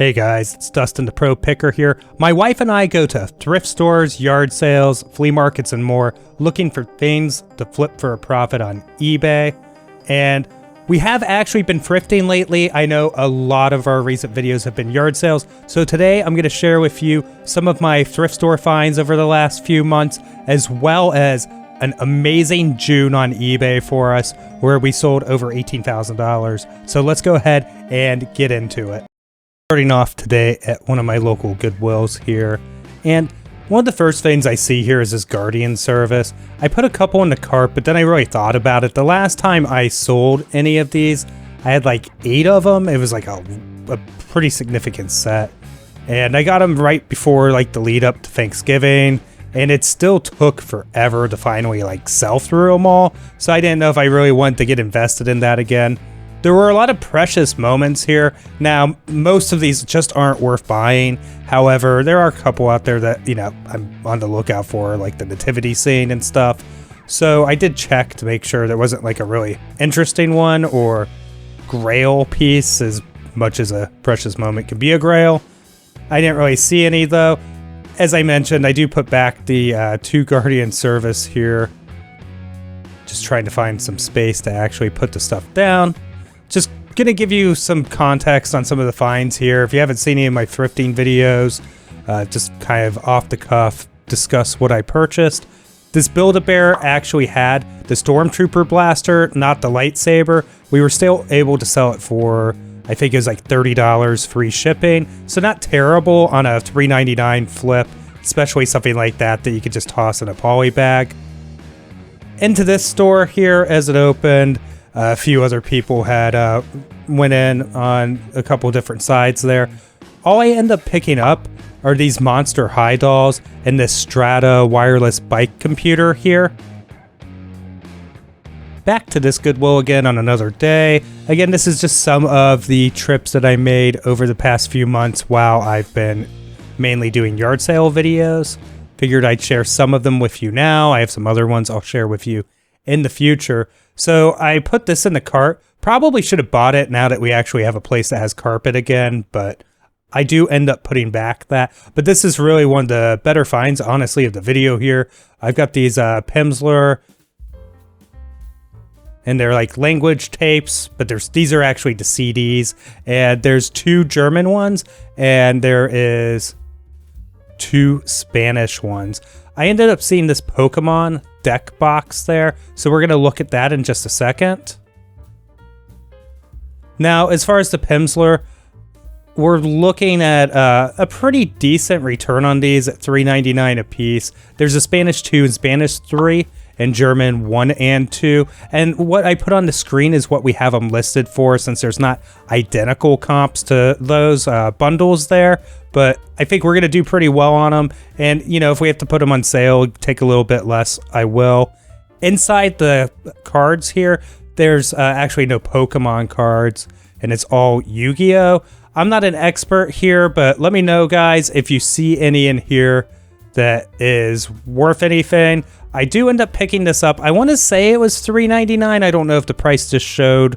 Hey guys, it's Dustin the Pro Picker here. My wife and I go to thrift stores, yard sales, flea markets, and more looking for things to flip for a profit on eBay. And we have actually been thrifting lately. I know a lot of our recent videos have been yard sales. So today I'm going to share with you some of my thrift store finds over the last few months, as well as an amazing June on eBay for us where we sold over $18,000. So let's go ahead and get into it. Starting off today at one of my local Goodwills here, and one of the first things I see here is this Guardian service. I put a couple in the cart, but then I really thought about it. The last time I sold any of these, I had like 8 of them. It was like a pretty significant set, and I got them right before like the lead up to Thanksgiving, and it still took forever to finally like sell through them all. So I didn't know if I really wanted to get invested in that again. There were a lot of precious moments here. Now, most of these just aren't worth buying. However, there are a couple out there that, you know, I'm on the lookout for, like the nativity scene and stuff. So I did check to make sure there wasn't like a really interesting one or grail piece, as much as a precious moment can be a grail. I didn't really see any though. As I mentioned, I do put back the 2 Guardian service here. Just trying to find some space to actually put the stuff down. Just gonna give you some context on some of the finds here. If you haven't seen any of my thrifting videos, just kind of off the cuff, discuss what I purchased. This Build-A-Bear actually had the Stormtrooper blaster, not the lightsaber. We were still able to sell it for, I think it was like $30 free shipping. So not terrible on a $3.99 flip, especially something like that that you could just toss in a poly bag. Into this store here as it opened, a few other people had went in on a couple different sides there. All I end up picking up are these Monster High dolls and this Strata wireless bike computer here. Back to this Goodwill again on another day. Again, this is just some of the trips that I made over the past few months while I've been mainly doing yard sale videos. Figured I'd share some of them with you now. I have some other ones I'll share with you in the future. So I put this in the cart. Probably should have bought it now that we actually have a place that has carpet again, but I do end up putting back that. But this is really one of the better finds, honestly, of the video here. I've got these Pimsleur, and they're like language tapes, but these are actually the CDs. And there's 2 German ones, and there is 2 Spanish ones. I ended up seeing this Pokemon deck box there, so we're going to look at that in just a second. Now, as far as the Pimsleur, we're looking at a pretty decent return on these at $3.99 a piece. There's a Spanish 2 and Spanish 3, and German 1 and 2. And what I put on the screen is what we have them listed for, since there's not identical comps to those bundles there. But I think we're going to do pretty well on them. And, you know, if we have to put them on sale, take a little bit less, I will. Inside the cards here, there's actually no Pokemon cards, and it's all Yu-Gi-Oh! I'm not an expert here, but let me know, guys, if you see any in here that is worth anything. I do end up picking this up. I want to say it was $3.99. I don't know if the price just showed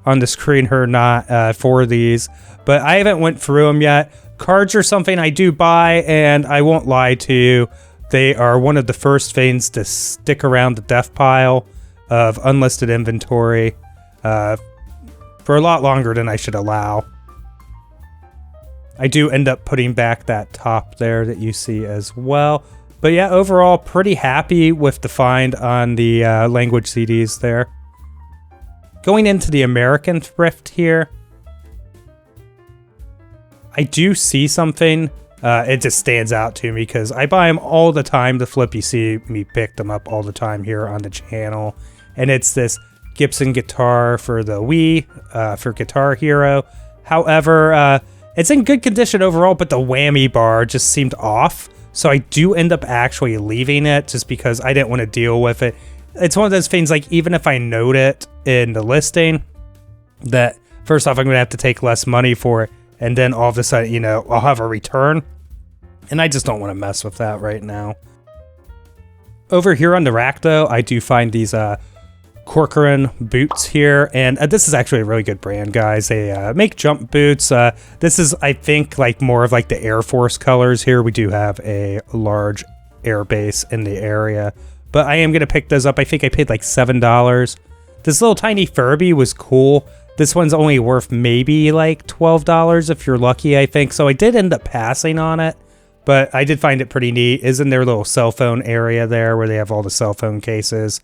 on the screen or not for these, but I haven't went through them yet. Cards are something I do buy, and I won't lie to you, they are one of the first things to stick around the death pile of unlisted inventory for a lot longer than I should allow. I do end up putting back that top there that you see as well. But yeah, overall, pretty happy with the find on the language CDs there. Going into the American Thrift here, I do see something. It just stands out to me because I buy them all the time to flip. You see me pick them up all the time here on the channel. And it's this Gibson guitar for the Wii, for Guitar Hero. However, it's in good condition overall, but the whammy bar just seemed off. So I do end up actually leaving it just because I didn't want to deal with it. It's one of those things, like, even if I note it in the listing, that first off, I'm going to have to take less money for it. And then all of a sudden, you know, I'll have a return. And I just don't want to mess with that right now. Over here on the rack, though, I do find these Corcoran boots here, and this is actually a really good brand, guys. They make jump boots. This is, I think, like more of like the Air Force colors here. We do have a large air base in the area, but I am gonna pick those up. I think I paid like $7. This little tiny Furby was cool. This one's only worth maybe like $12 if you're lucky, I think. So I did end up passing on it, but I did find it pretty neat. Is in their little cell phone area there where they have all the cell phone cases.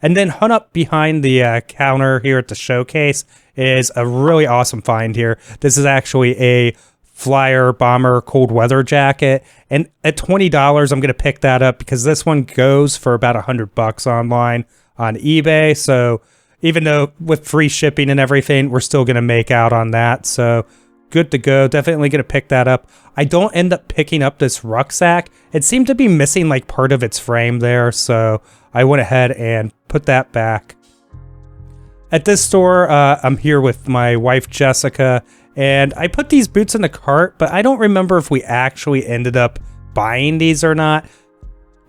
And then hunt up behind the counter here at the showcase is a really awesome find here. This is actually a Flyer Bomber cold weather jacket. And at $20, I'm going to pick that up because this one goes for about $100 online on eBay. So even though with free shipping and everything, we're still going to make out on that. So good to go. Definitely going to pick that up. I don't end up picking up this rucksack. It seemed to be missing like part of its frame there. So I went ahead and put that back. At this store, I'm here with my wife, Jessica, and I put these boots in the cart, but I don't remember if we actually ended up buying these or not.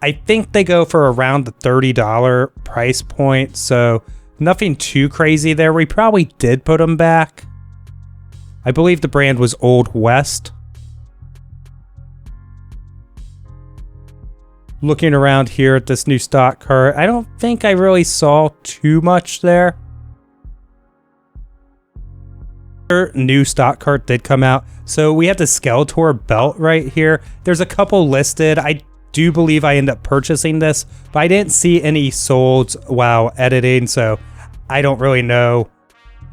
I think they go for around the $30 price point, so nothing too crazy there. We probably did put them back. I believe the brand was Old West. Looking around here at this new stock cart, I don't think I really saw too much there. New stock cart did come out. So we have the Skeletor belt right here. There's a couple listed. I do believe I end up purchasing this, but I didn't see any solds while editing, so I don't really know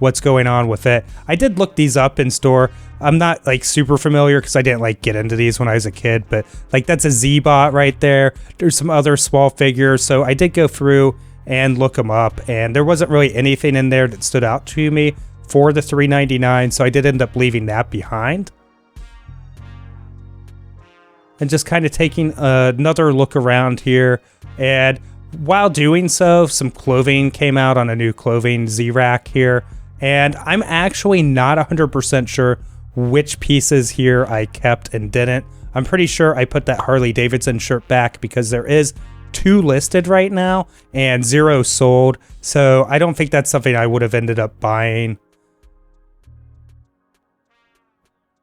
what's going on with it. I did look these up in store. I'm not like super familiar because I didn't like get into these when I was a kid, but like that's a Z-Bot right there. There's some other small figures, so I did go through and look them up, and there wasn't really anything in there that stood out to me for the $3.99, so I did end up leaving that behind. And just kind of taking another look around here, and while doing so, some clothing came out on a new clothing Z-Rack here, and I'm actually not 100% sure which pieces here I kept and didn't. I'm pretty sure I put that Harley Davidson shirt back because there is 2 listed right now and 0 sold, so I don't think that's something I would have ended up buying.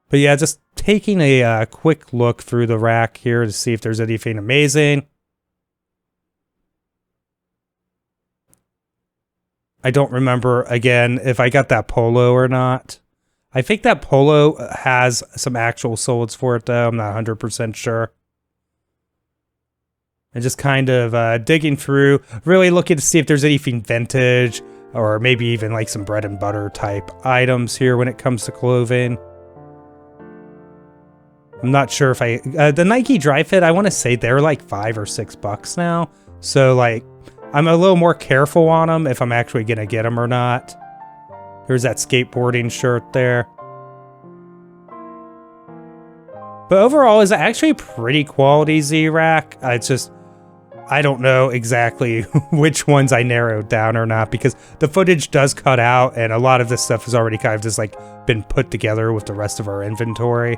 But yeah, just taking a quick look through the rack here to see if there's anything amazing. I don't remember, again, if I got that polo or not. I think that polo has some actual solds for it, though. I'm not 100% sure. And just kind of digging through, really looking to see if there's anything vintage or maybe even like some bread and butter type items here when it comes to clothing. I'm not sure if the Nike Dry Fit, I want to say they're like $5 or $6 now. So like, I'm a little more careful on them if I'm actually going to get them or not. There's that skateboarding shirt there. But overall, it's actually a pretty quality Z-Rack. It's just, I don't know exactly which ones I narrowed down or not because the footage does cut out and a lot of this stuff has already kind of just like been put together with the rest of our inventory.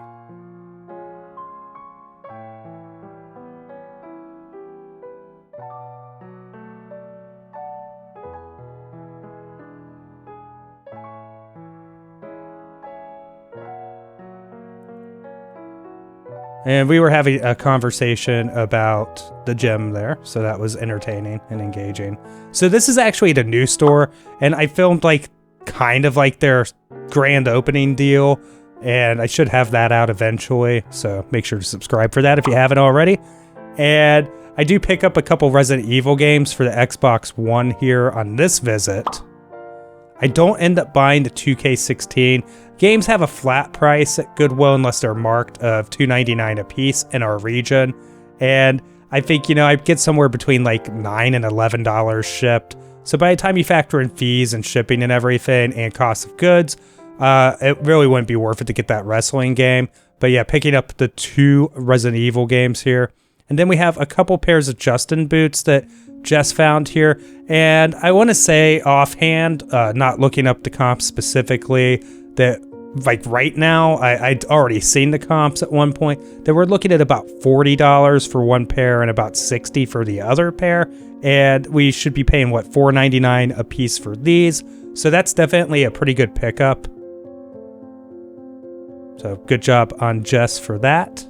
And we were having a conversation about the gym there, so that was entertaining and engaging. So this is actually the new store, and I filmed like kind of like their grand opening deal, and I should have that out eventually, so make sure to subscribe for that if you haven't already. And I do pick up a couple Resident Evil games for the Xbox One here on this visit. I don't end up buying the 2K16. Games have a flat price at Goodwill unless they're marked of $2.99 a piece in our region. And I think, you know, I get somewhere between like $9 and $11 shipped. So by the time you factor in fees and shipping and everything and cost of goods, it really wouldn't be worth it to get that wrestling game. But yeah, picking up the 2 Resident Evil games here. And then we have a couple pairs of Justin boots that Jess found here. And I want to say offhand, not looking up the comps specifically, that like right now, I'd already seen the comps at one point. They were looking at about $40 for one pair and about $60 for the other pair. And we should be paying, what, $4.99 a piece for these. So that's definitely a pretty good pickup. So good job on Jess for that.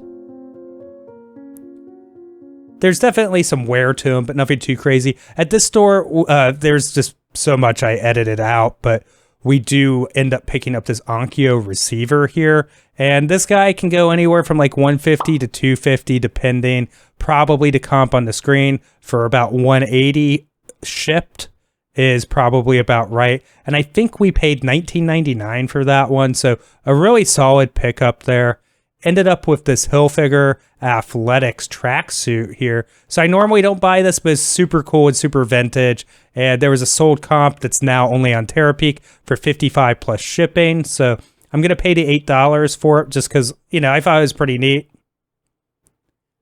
There's definitely some wear to them, but nothing too crazy. At this store, there's just so much I edited out, but we do end up picking up this Onkyo receiver here. And this guy can go anywhere from like $150 to $250, depending. Probably to comp on the screen for about $180 shipped is probably about right. And I think we paid $19.99 for that one. So a really solid pickup there. Ended up with this Hilfiger Athletics tracksuit here. So I normally don't buy this, but it's super cool and super vintage. And there was a sold comp that's now only on Terapeak for $55 plus shipping. So I'm going to pay the $8 for it just because, you know, I thought it was pretty neat.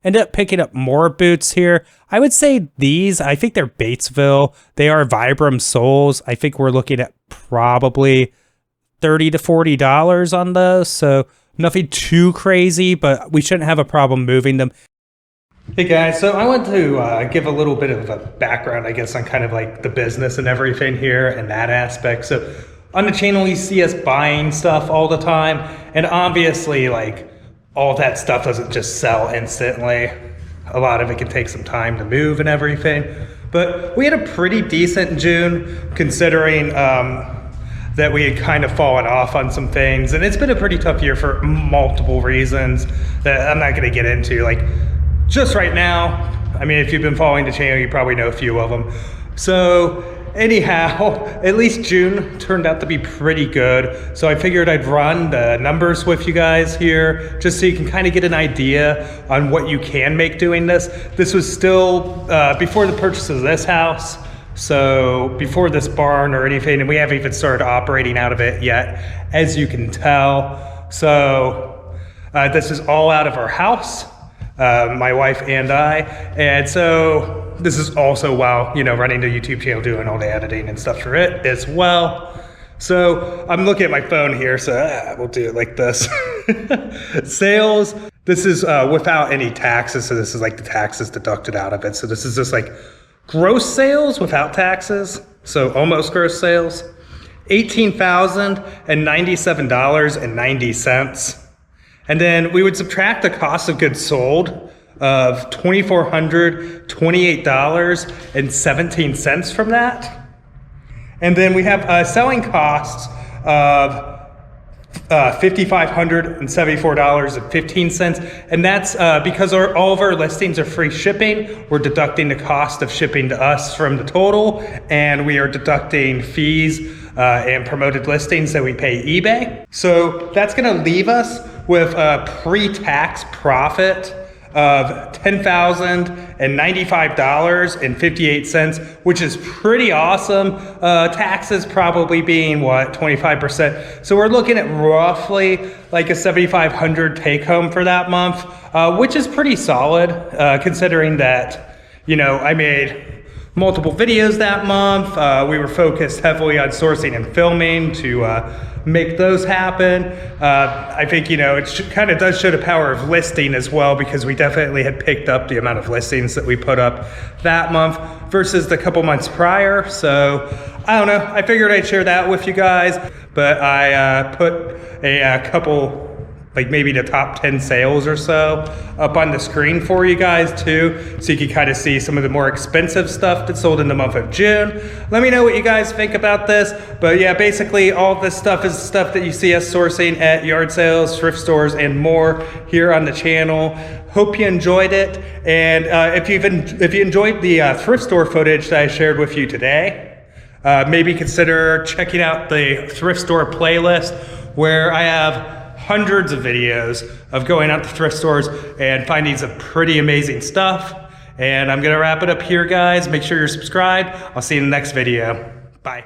Ended up picking up more boots here. I would say these, I think they're Batesville. They are Vibram soles. I think we're looking at probably $30 to $40 on those. So nothing too crazy, but we shouldn't have a problem moving them. Hey guys, so I want to give a little bit of a background, I guess, on kind of like the business and everything here and that aspect. So on the channel, you see us buying stuff all the time, and obviously like all that stuff doesn't just sell instantly. A lot of it can take some time to move and everything, but we had a pretty decent June considering that we had kind of fallen off on some things, and it's been a pretty tough year for multiple reasons that I'm not going to get into. Like just right now, I mean, if you've been following the channel, you probably know a few of them. So anyhow, at least June turned out to be pretty good. So I figured I'd run the numbers with you guys here just so you can kind of get an idea on what you can make doing this. This was still before the purchase of this house. So before this barn or anything, and we haven't even started operating out of it yet, as you can tell. So this is all out of our house, my wife and I. And so this is also while, you know, running the YouTube channel, doing all the editing and stuff for it as well. So I'm looking at my phone here, so we'll do it like this. Sales, this is without any taxes. So this is like the taxes deducted out of it. So this is just like gross sales without taxes, so almost gross sales, $18,097.90. And then we would subtract the cost of goods sold of $2,428.17 from that. And then we have selling costs of $5,574.15, and that's because all of our listings are free shipping. We're deducting the cost of shipping to us from the total, and we are deducting fees and promoted listings that we pay eBay. So that's going to leave us with a pre-tax profit of $10,095.58, which is pretty awesome. Taxes probably being what, 25%. So we're looking at roughly like a $7,500 take home for that month, which is pretty solid considering that, you know, I made multiple videos that month. We were focused heavily on sourcing and filming to make those happen. I think, you know, it kind of does show the power of listing as well, because we definitely had picked up the amount of listings that we put up that month versus the couple months prior. So I don't know, I figured I'd share that with you guys, but I put a couple, like maybe the top 10 sales or so up on the screen for you guys too, so you can kind of see some of the more expensive stuff that sold in the month of June. Let me know what you guys think about this. But yeah, basically all this stuff is stuff that you see us sourcing at yard sales, thrift stores, and more here on the channel. Hope you enjoyed it. And if you enjoyed the thrift store footage that I shared with you today, maybe consider checking out the thrift store playlist, where I have hundreds of videos of going out to thrift stores and finding some pretty amazing stuff. And I'm gonna wrap it up here, guys. Make sure you're subscribed. I'll see you in the next video. Bye.